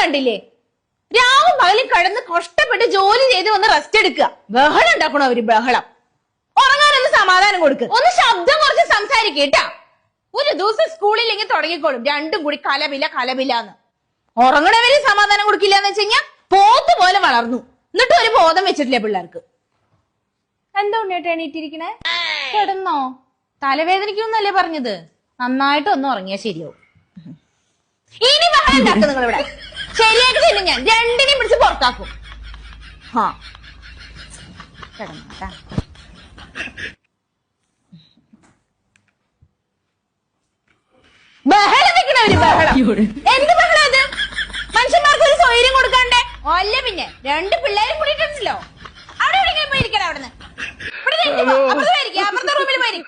കണ്ടില്ലേ? രാവും പകലും കിടന്ന് കഷ്ടപ്പെട്ട് ജോലി ചെയ്ത് വന്ന് റെസ്റ്റ് എടുക്കുക. ബഹളം ഉണ്ടാക്കണോ അവര്? ബഹളം. ഉറങ്ങാനൊന്ന് സമാധാനം കൊടുക്ക്. ഒന്ന് ശബ്ദം കുറച്ച് സംസാരിക്കേട്ടാ. ഒരു ദിവസം സ്കൂളിലെങ്കിൽ തുടങ്ങിക്കോളും രണ്ടും കൂടി കലപിലാന്ന്. ഉറങ്ങണവര് സമാധാനം കൊടുക്കില്ല എന്ന് വെച്ച് കഴിഞ്ഞാൽ പോത്ത് പോലെ വളർന്നു. എന്നിട്ട് ഒരു ബോധം വെച്ചിട്ടില്ല പിള്ളേർക്ക്. എന്താ ഉണ്ണേട്ട് എണീറ്റിരിക്കണേ? കിടന്നോ? തലവേദനിക്കുന്നല്ലേ പറഞ്ഞത്? നന്നായിട്ട് ഒന്ന് ഉറങ്ങിയാ ശരിയാവും. ഇനി ബഹളം ഉണ്ടാക്കും നിങ്ങളിവിടെ. ശരിയായിട്ട് ചെല്ലും ഞാൻ. രണ്ടിനെയും പിടിച്ച് പുറത്താക്കും. കിടന്നോട്ടാ. ബഹളം വെക്കണവര് ബഹളം. എന്ത് ബഹളം അത്? മനുഷ്യന്മാർക്ക് ഒരു സൗകര്യം കൊടുക്കാണ്ടേ? അല്ല പിന്നെ രണ്ട് പിള്ളേരും കൂടിയിട്ടുണ്ടല്ലോ. അവിടെ എവിടെയെങ്കിലും പോയിരിക്കണം. അവിടുന്ന് ഇവിടെ അപ്പുറത്തെ റൂമിൽ പോയിരിക്കും.